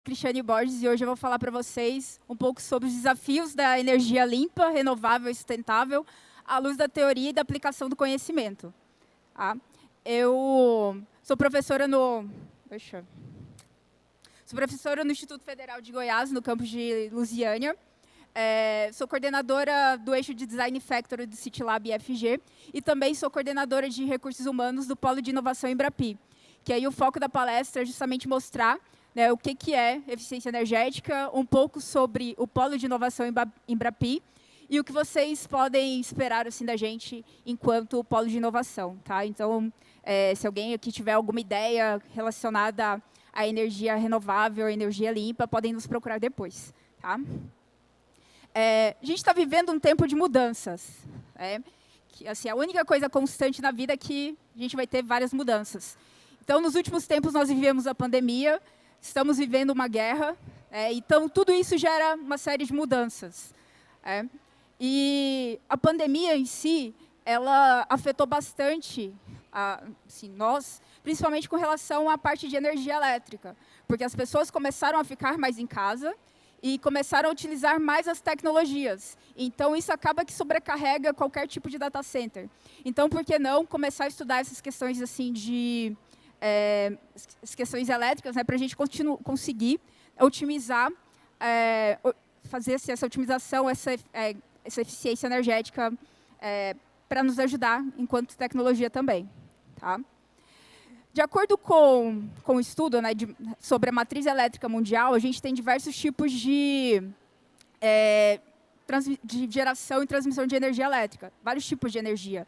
Cristiane Borges e hoje eu vou falar para vocês um pouco sobre os desafios da energia limpa, renovável e sustentável à luz da teoria e da aplicação do conhecimento. Tá? Eu sou professora sou professora no Instituto Federal de Goiás, no campus de Lusiânia. Sou coordenadora do eixo de Design Factory do CityLab IFG e também sou coordenadora de recursos humanos do Polo de Inovação Embrapi. Que aí o foco da palestra é justamente mostrar o que é eficiência energética, um pouco sobre o Polo de Inovação Embrapi e o que vocês podem esperar assim, da gente enquanto Polo de Inovação. Tá? Então, se alguém aqui tiver alguma ideia relacionada à energia renovável, à energia limpa, podem nos procurar depois. Tá? A gente está vivendo um tempo de mudanças. Que, assim, a única coisa constante na vida é que a gente vai ter várias mudanças. Então, nos últimos tempos, nós vivemos a pandemia, estamos vivendo uma guerra, então tudo isso gera uma série de mudanças. E a pandemia em si, ela afetou bastante assim, nós, principalmente com relação à parte de energia elétrica, porque as pessoas começaram a ficar mais em casa e começaram a utilizar mais as tecnologias. Então, isso acaba que sobrecarrega qualquer tipo de data center. Então, por que não começar a estudar essas questões assim de as questões elétricas, para a gente conseguir otimizar, fazer assim, essa otimização, essa eficiência energética para nos ajudar enquanto tecnologia também. Tá? De acordo com o estudo sobre a matriz elétrica mundial, a gente tem diversos tipos de geração e transmissão de energia elétrica, vários tipos de energia.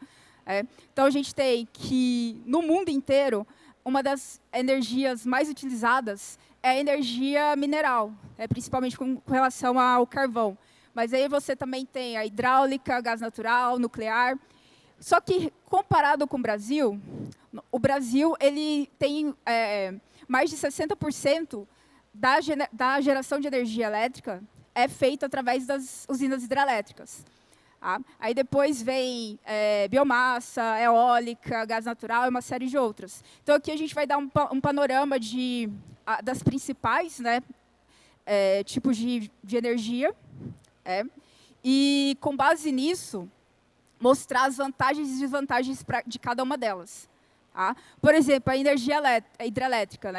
Então, a gente tem que, no mundo inteiro, uma das energias mais utilizadas é a energia mineral, principalmente com relação ao carvão. Mas aí você também tem a hidráulica, gás natural, nuclear. Só que, comparado com o Brasil ele tem mais de 60% da geração de energia elétrica é feita através das usinas hidrelétricas. Aí depois vem biomassa, eólica, gás natural e uma série de outras. Então, aqui a gente vai dar um panorama das principais tipos de energia. E, com base nisso, mostrar as vantagens e desvantagens de cada uma delas. Por exemplo, a energia hidrelétrica.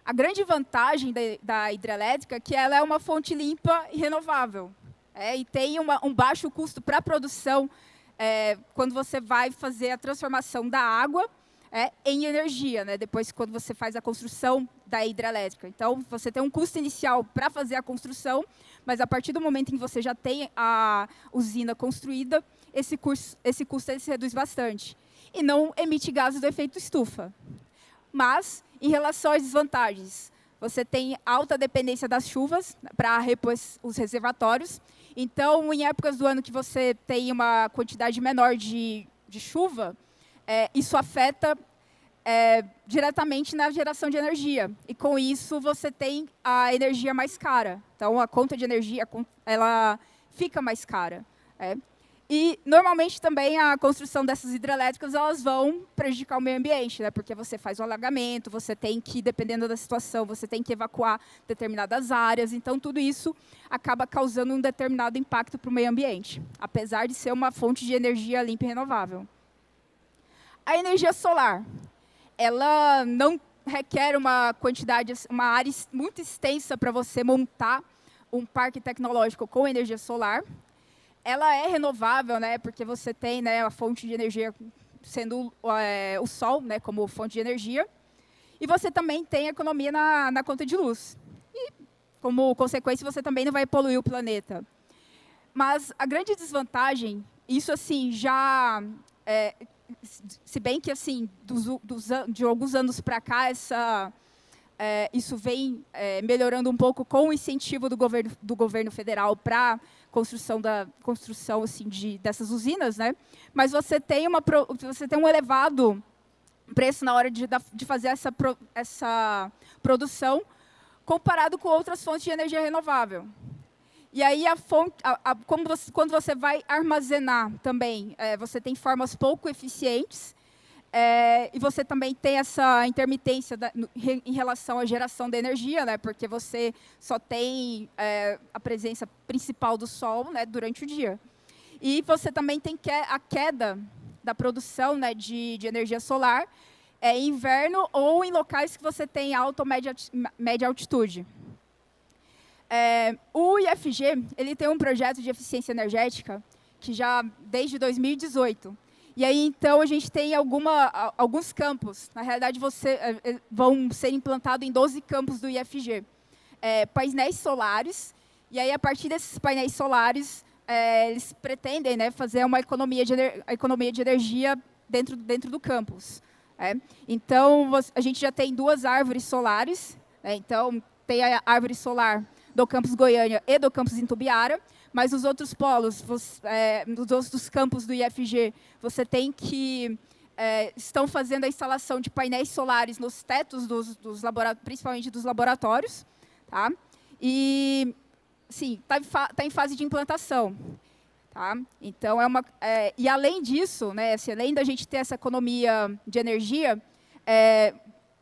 A grande vantagem da hidrelétrica é que ela é uma fonte limpa e renovável. E tem um baixo custo para a produção quando você vai fazer a transformação da água em energia, depois quando você faz a construção da hidrelétrica. Então, você tem um custo inicial para fazer a construção, mas a partir do momento em que você já tem a usina construída, esse custo se reduz bastante. E não emite gases do efeito estufa. Mas, em relação às desvantagens, você tem alta dependência das chuvas para repor os reservatórios. Então, em épocas do ano que você tem uma quantidade menor de chuva, isso afeta diretamente na geração de energia. E, com isso, você tem a energia mais cara. Então, a conta de energia ela fica mais cara. E, normalmente, também, a construção dessas hidrelétricas elas vão prejudicar o meio ambiente, porque você faz o alagamento, você tem que, dependendo da situação, você tem que evacuar determinadas áreas. Então, tudo isso acaba causando um determinado impacto para o meio ambiente, apesar de ser uma fonte de energia limpa e renovável. A energia solar, ela não requer uma área muito extensa para você montar um parque tecnológico com energia solar. Ela é renovável, porque você tem a fonte de energia sendo o sol, como fonte de energia. E você também tem economia na conta de luz. E, como consequência, você também não vai poluir o planeta. Mas a grande desvantagem, isso assim, se bem que assim, de alguns anos para cá, isso vem melhorando um pouco com o incentivo do governo federal para construção assim, dessas usinas, mas você tem um elevado preço na hora de fazer essa produção comparado com outras fontes de energia renovável. E aí, quando você vai armazenar também, você tem formas pouco eficientes E você também tem essa intermitência em relação à geração de energia, né, porque você só tem a presença principal do Sol, né, durante o dia. E você também tem a queda da produção, né, de energia solar em inverno ou em locais que você tem alta ou média altitude. O IFG ele tem um projeto de eficiência energética que já desde 2018. E aí, então, a gente tem alguns campos. Na realidade, vão ser implantados em 12 campos do IFG. Painéis solares. E aí, a partir desses painéis solares, eles pretendem, né, fazer uma economia de energia dentro do campus. Então, a gente já tem 2 árvores solares. Então, tem a árvore solar do campus Goiânia e do campus Itumbiara, mas os outros polos, nos outros campos do IFG, você tem que estão fazendo a instalação de painéis solares nos tetos principalmente dos laboratórios, tá? E sim, tá em fase de implantação, tá? Então e além disso, né, assim, além da gente ter essa economia de energia,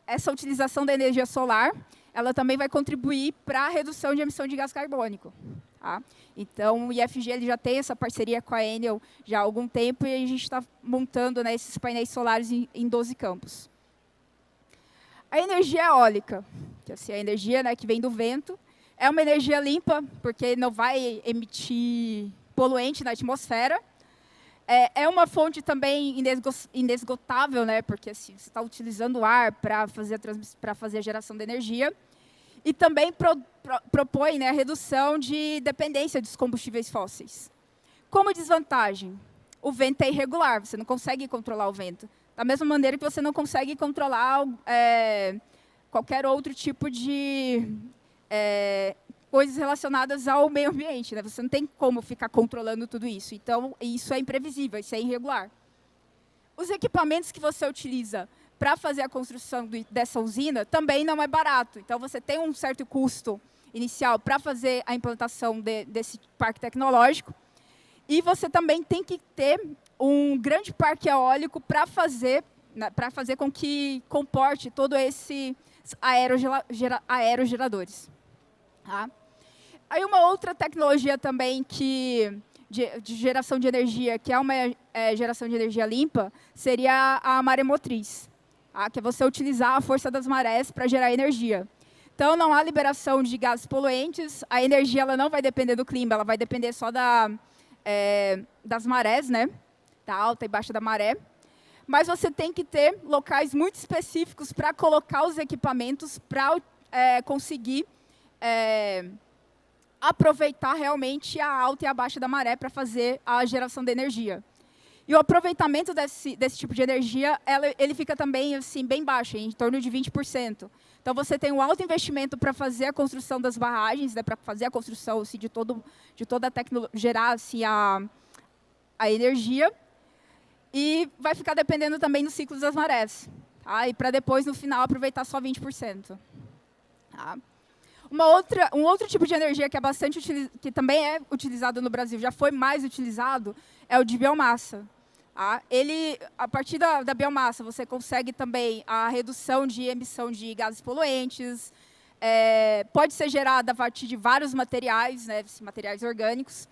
essa utilização da energia solar ela também vai contribuir para a redução de emissão de gás carbônico. Tá? Então, o IFG ele já tem essa parceria com a Enel já há algum tempo e a gente está montando, né, esses painéis solares em 12 campos. A energia eólica, que assim, a energia, né, que vem do vento, é uma energia limpa, porque não vai ematir poluente na atmosfera. É uma fonte também inesgotável, né, porque assim, você está utilizando o ar para fazer a geração de energia. E também propõe, né, a redução de dependência dos combustíveis fósseis. Como desvantagem, o vento é irregular, você não consegue controlar o vento. Da mesma maneira que você não consegue controlar qualquer outro tipo de coisas relacionadas ao meio ambiente. Né? Você não tem como ficar controlando tudo isso. Então, isso é imprevisível, isso é irregular. Os equipamentos que você utiliza para fazer a construção dessa usina também não é barato. Então, você tem um certo custo inicial para fazer a implantação desse parque tecnológico. E você também tem que ter um grande parque eólico para fazer com que comporte todo esses aerogeradores. Tá? Aí uma outra tecnologia também de geração de energia, que é uma geração de energia limpa, seria a maremotriz. Que é você utilizar a força das marés para gerar energia. Então, não há liberação de gases poluentes, a energia ela não vai depender do clima, ela vai depender só das marés, né? Da alta e baixa da maré. Mas você tem que ter locais muito específicos para colocar os equipamentos para conseguir aproveitar realmente a alta e a baixa da maré para fazer a geração de energia. E o aproveitamento desse tipo de energia, ele fica também assim, bem baixo, em torno de 20%. Então, você tem um alto investimento para fazer a construção das barragens, né, para fazer a construção assim, de toda a tecnologia, gerar assim, a energia, e vai ficar dependendo também dos ciclos das marés. Tá? E para depois, no final, aproveitar só 20%. Tá? Um outro tipo de energia que que também é utilizado no Brasil, já foi mais utilizado, é o de biomassa. A partir da biomassa, você consegue também a redução de emissão de gases poluentes, pode ser gerada a partir de vários materiais, né, materiais orgânicos,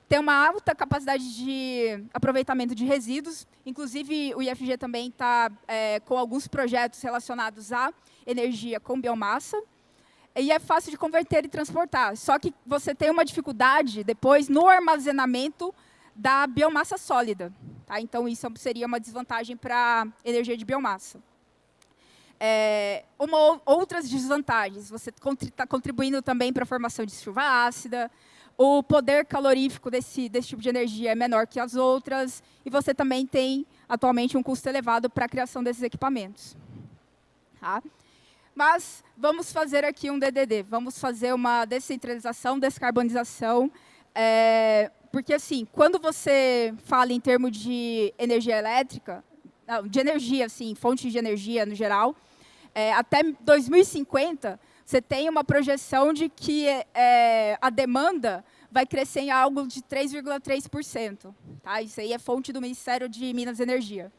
tem uma alta capacidade de aproveitamento de resíduos, inclusive o IFG também está com alguns projetos relacionados à energia com biomassa, e é fácil de converter e transportar, só que você tem uma dificuldade depois no armazenamento da biomassa sólida. Tá? Então, isso seria uma desvantagem para a energia de biomassa. Outras desvantagens, você está contribuindo também para a formação de chuva ácida, o poder calorífico desse tipo de energia é menor que as outras, e você também tem, atualmente, um custo elevado para a criação desses equipamentos. Tá? Mas vamos fazer aqui um DDD, vamos fazer uma descentralização, descarbonização, porque, assim, quando você fala em termos de energia elétrica, de energia, assim, fonte de energia no geral, até 2050, você tem uma projeção de que a demanda vai crescer em algo de 3,3%. Tá? Isso aí é fonte do Ministério de Minas e Energia.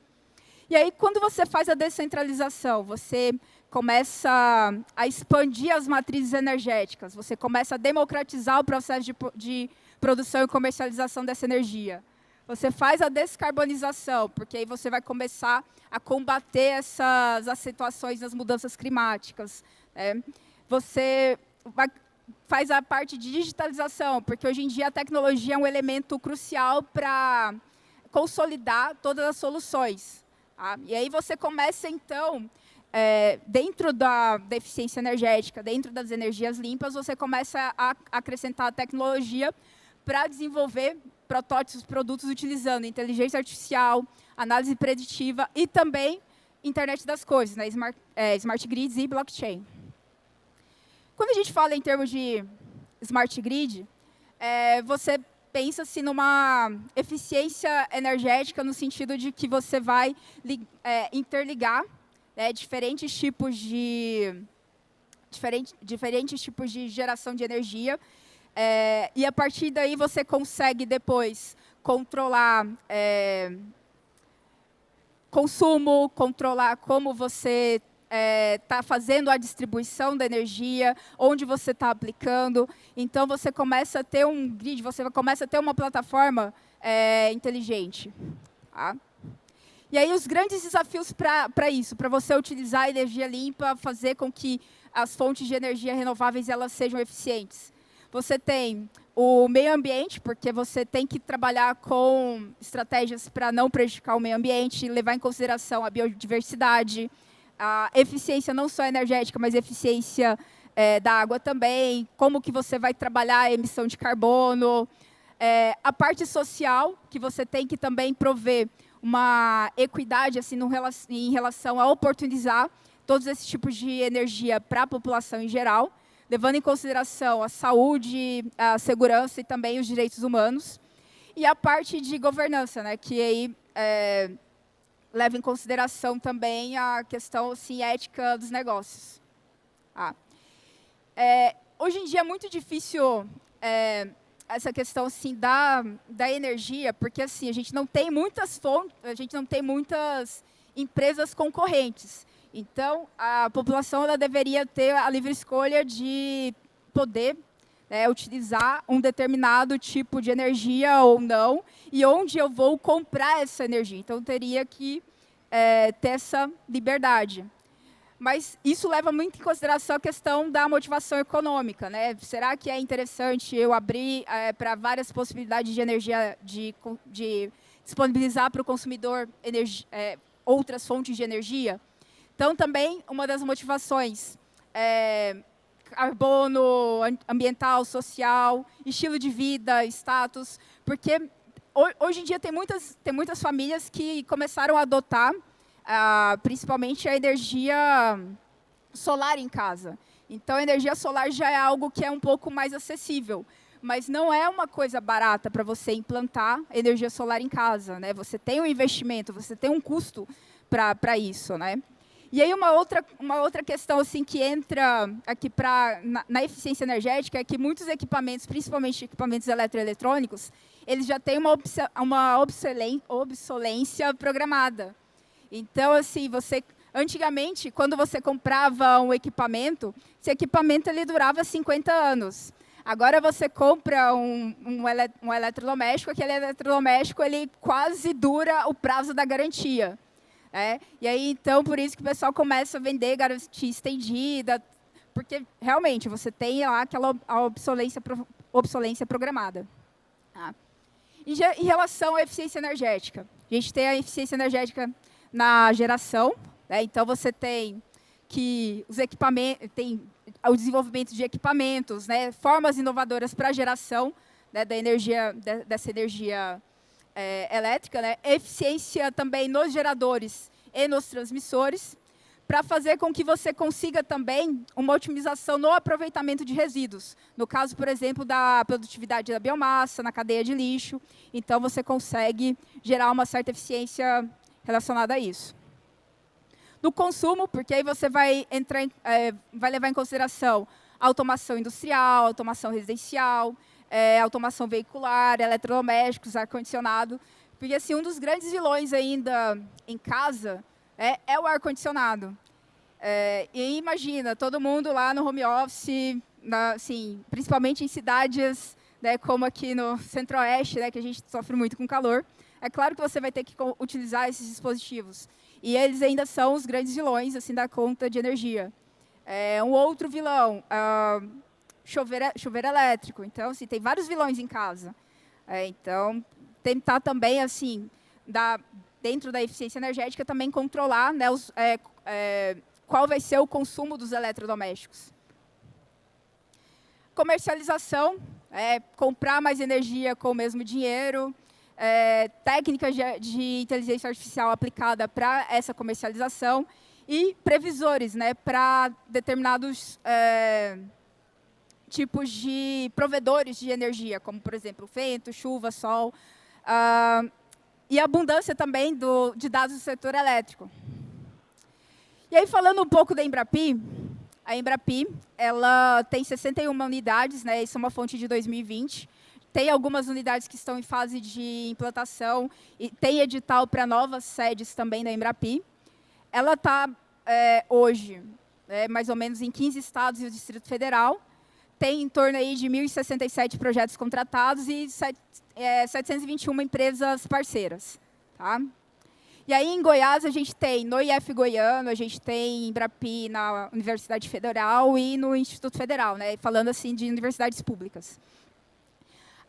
E aí, quando você faz a descentralização, você começa a expandir as matrizes energéticas, você começa a democratizar o processo de produção e comercialização dessa energia. Você faz a descarbonização, porque aí você vai começar a combater essas situações das mudanças climáticas. Né? Você faz a parte de digitalização, porque hoje em dia a tecnologia é um elemento crucial para consolidar todas as soluções. Tá? E aí você começa, então, dentro da eficiência energética, dentro das energias limpas, você começa a acrescentar a tecnologia para desenvolver protótipos, produtos utilizando inteligência artificial, análise preditiva e também internet das coisas, né? Smart grids e blockchain. Quando a gente fala em termos de smart grid, você pensa-se numa eficiência energética no sentido de que você vai interligar diferentes tipos de geração de energia, e a partir daí você consegue depois controlar consumo, controlar como você está fazendo a distribuição da energia, onde você está aplicando. Então, você começa a ter um grid, você começa a ter uma plataforma inteligente. Tá? E aí, os grandes desafios para isso, para você utilizar a energia limpa, fazer com que as fontes de energia renováveis elas sejam eficientes. Você tem o meio ambiente, porque você tem que trabalhar com estratégias para não prejudicar o meio ambiente, levar em consideração a biodiversidade, a eficiência não só energética, mas eficiência da água também, como que você vai trabalhar a emissão de carbono, a parte social, que você tem que também prover uma equidade assim, em relação a oportunizar todos esses tipos de energia para a população em geral, levando em consideração a saúde, a segurança e também os direitos humanos. E a parte de governança, né, que aí leva em consideração também a questão assim, ética dos negócios. Hoje em dia é muito difícil essa questão assim, da energia, porque assim, a gente não tem muitas fontes, a gente não tem muitas empresas concorrentes. Então, a população ela deveria ter a livre escolha de poder utilizar um determinado tipo de energia ou não, e onde eu vou comprar essa energia. Então, teria que ter essa liberdade. Mas isso leva muito em consideração a questão da motivação econômica. Né? Será que é interessante eu abrir para várias possibilidades de energia, de disponibilizar para o consumidor outras fontes de energia? Então, também, uma das motivações carbono, ambiental, social, estilo de vida, status, porque hoje em dia tem muitas famílias que começaram a adotar, principalmente, a energia solar em casa. Então, a energia solar já é algo que é um pouco mais acessível, mas não é uma coisa barata para você implantar energia solar em casa. Né? Você tem um investimento, você tem um custo para isso. Né? E aí, uma outra questão assim, que entra aqui na eficiência energética é que muitos equipamentos, principalmente equipamentos eletroeletrônicos, eles já têm uma obsolência programada. Então, assim, antigamente, quando você comprava um equipamento, esse equipamento ele durava 50 anos. Agora, você compra um eletrodoméstico, aquele eletrodoméstico ele quase dura o prazo da garantia. E aí, então, por isso que o pessoal começa a vender garantia estendida, porque, realmente, você tem lá aquela obsolência programada. Em relação à eficiência energética, a gente tem a eficiência energética na geração. Então, você tem que o desenvolvimento de equipamentos, formas inovadoras para a geração da energia, dessa energia elétrica, eficiência também nos geradores e nos transmissores, para fazer com que você consiga também uma otimização no aproveitamento de resíduos. No caso, por exemplo, da produtividade da biomassa, na cadeia de lixo. Então, você consegue gerar uma certa eficiência relacionada a isso. No consumo, porque aí você vai levar em consideração automação industrial, automação residencial, automação veicular, eletrodomésticos, ar-condicionado, Porque assim, um dos grandes vilões ainda em casa é o ar-condicionado. E imagina, todo mundo lá no home office, assim, principalmente em cidades, né, como aqui no Centro-Oeste, né, que a gente sofre muito com calor. É claro que você vai ter que utilizar esses dispositivos. E eles ainda são os grandes vilões assim, da conta de energia. Um outro vilão, chuveiro elétrico. Então, assim, tem vários vilões em casa. Então, tentar também, assim, dentro da eficiência energética, também controlar, né, qual vai ser o consumo dos eletrodomésticos. Comercialização, comprar mais energia com o mesmo dinheiro, técnicas de inteligência artificial aplicada para essa comercialização e previsores, né, para determinados tipos de provedores de energia, como, por exemplo, vento, chuva, sol, e abundância também de dados do setor elétrico. E aí, falando um pouco da Embrapi, a Embrapi ela tem 61 unidades, né, isso é uma fonte de 2020. Tem algumas unidades que estão em fase de implantação e tem edital para novas sedes também da Embrapi. Ela está, hoje, mais ou menos em 15 estados e o Distrito Federal. Tem em torno aí de 1.067 projetos contratados e 721 empresas parceiras. Tá? E aí, em Goiás, a gente tem no IF Goiano, a gente tem Embrapi na Universidade Federal e no Instituto Federal, né, falando assim de universidades públicas.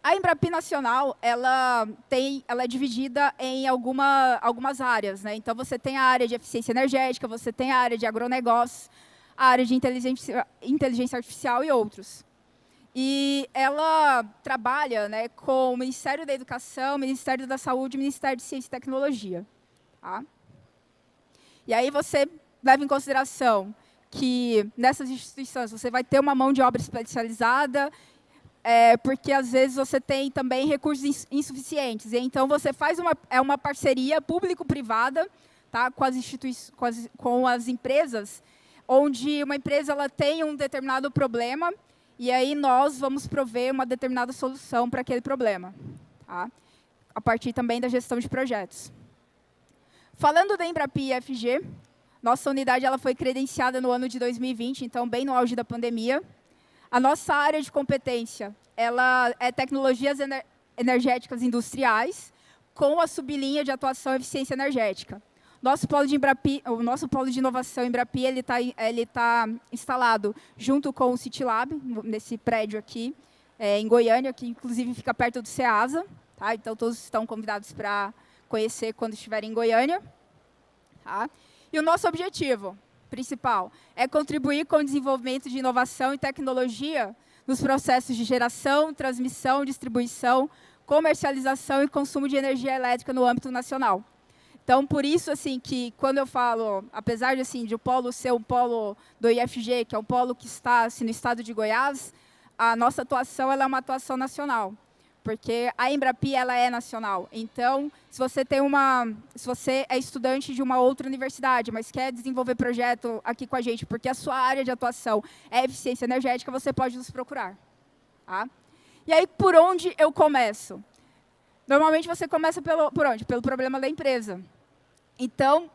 A Embrapi Nacional, ela é dividida em algumas áreas, né? Então, você tem a área de eficiência energética, você tem a área de agronegócio, a área de inteligência artificial e outros. E ela trabalha, né, com o Ministério da Educação, Ministério da Saúde e Ministério de Ciência e Tecnologia. Tá? E aí você leva em consideração que nessas instituições você vai ter uma mão de obra especializada, porque às vezes você tem também recursos insuficientes. E então você faz uma parceria público-privada, tá, com as empresas, onde uma empresa ela tem um determinado problema e aí nós vamos prover uma determinada solução para aquele problema, tá? A partir também da gestão de projetos. Falando da Embrapi EFG, nossa unidade ela foi credenciada no ano de 2020, então bem no auge da pandemia. A nossa área de competência ela é tecnologias energéticas industriais, com a sublinha de atuação e eficiência energética. O nosso polo de inovação Embrapi ele tá instalado junto com o CityLab, nesse prédio aqui, em Goiânia, que inclusive fica perto do Ceasa. Tá? Então, todos estão convidados para conhecer quando estiverem em Goiânia. Tá? E o nosso objetivo principal é contribuir com o desenvolvimento de inovação e tecnologia nos processos de geração, transmissão, distribuição, comercialização e consumo de energia elétrica no âmbito nacional. Então, por isso, assim, que quando eu falo, apesar de, assim, de o polo ser um polo do IFG, que é um polo que está assim, no estado de Goiás, a nossa atuação ela é uma atuação nacional, porque a Embrapi ela é nacional. Então, se você é estudante de uma outra universidade, mas quer desenvolver projeto aqui com a gente, porque a sua área de atuação é eficiência energética, você pode nos procurar. Tá? E aí, por onde eu começo? Normalmente, você começa por onde? Pelo problema da empresa. Então,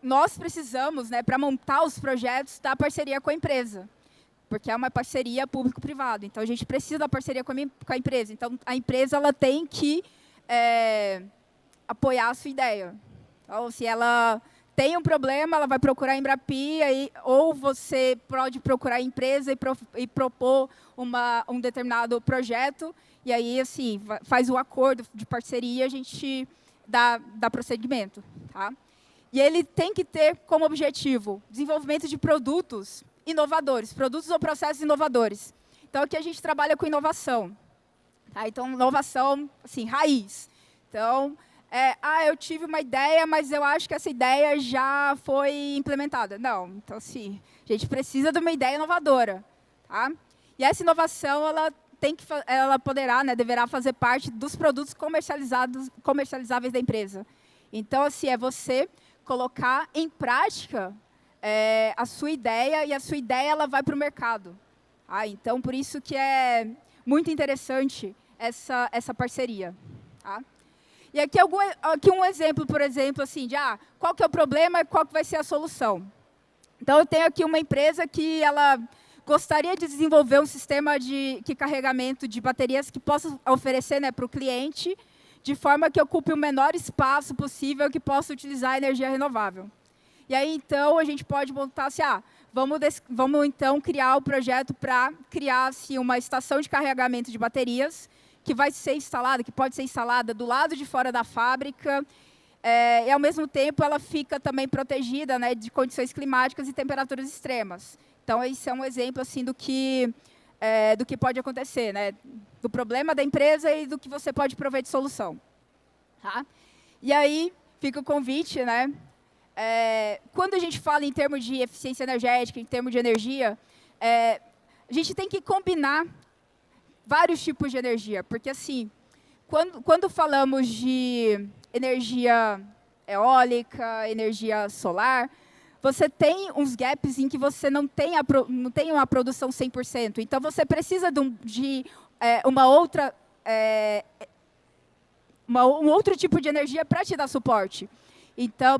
nós precisamos, né, para montar os projetos, da parceria com a empresa, porque é uma parceria público-privada. Então, a gente precisa da parceria com a empresa. Então, a empresa ela tem que apoiar a sua ideia. Então, se ela tem um problema, ela vai procurar a Embrapi, ou você pode procurar a empresa e propor um determinado projeto, e aí, assim, faz o acordo de parceria, a gente dá prosseguimento. Tá? E ele tem que ter como objetivo desenvolvimento de produtos inovadores, produtos ou processos inovadores. Então, aqui a gente trabalha com inovação. Tá? Então, inovação, assim, raiz. Então, eu tive uma ideia, mas eu acho que essa ideia já foi implementada. Não, então, assim, a gente precisa de uma ideia inovadora. Tá? E essa inovação, ela poderá, né, deverá fazer parte dos produtos comercializáveis da empresa. Então, assim, é você colocar em prática a sua ideia, e a sua ideia ela vai para o mercado. Tá? Então, por isso que é muito interessante essa parceria. Tá? E aqui um exemplo, por exemplo, assim, de qual que é o problema e qual que vai ser a solução. Então, eu tenho aqui uma empresa que ela gostaria de desenvolver um sistema de carregamento de baterias que possa oferecer, né, para o cliente, de forma que ocupe o menor espaço possível que possa utilizar a energia renovável. E aí, então, a gente pode montar assim, vamos então criar o projeto para criar assim, uma estação de carregamento de baterias que vai ser instalada, que pode ser instalada do lado de fora da fábrica, e ao mesmo tempo ela fica também protegida, né, de condições climáticas e temperaturas extremas. Então, esse é um exemplo assim, do que pode acontecer, né, do problema da empresa e do que você pode prover de solução. Tá? E aí, fica o convite, né? Quando a gente fala em termos de eficiência energética, em termos de energia, a gente tem que combinar vários tipos de energia, porque assim, quando falamos de energia eólica, energia solar, você tem uns gaps em que você não tem uma produção 100%. Então, você precisa de um outro tipo de energia para te dar suporte. Então,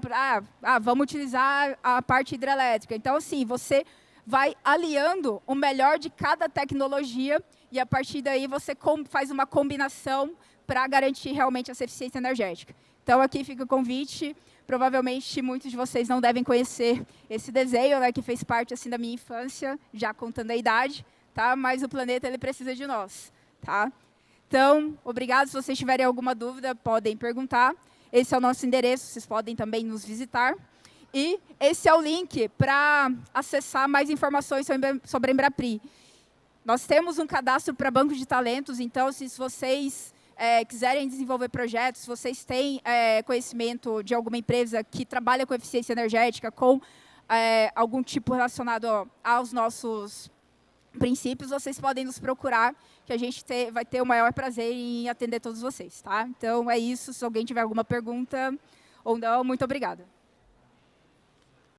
vamos utilizar a parte hidrelétrica. Então, assim, você vai aliando o melhor de cada tecnologia e, a partir daí, você faz uma combinação para garantir realmente essa eficiência energética. Então, aqui fica o convite. Provavelmente, muitos de vocês não devem conhecer esse desenho, né, que fez parte assim, da minha infância, já contando a idade, tá? Mas o planeta ele precisa de nós. Tá? Então, obrigado. Se vocês tiverem alguma dúvida, podem perguntar. Esse é o nosso endereço, vocês podem também nos visitar. E esse é o link para acessar mais informações sobre a Embrapri. Nós temos um cadastro para banco de talentos, então, se vocês quiserem desenvolver projetos, se vocês têm conhecimento de alguma empresa que trabalha com eficiência energética, com algum tipo relacionado aos nossos princípios, vocês podem nos procurar, que a gente vai ter o maior prazer em atender todos vocês. Tá? Então, é isso. Se alguém tiver alguma pergunta ou não, muito obrigada.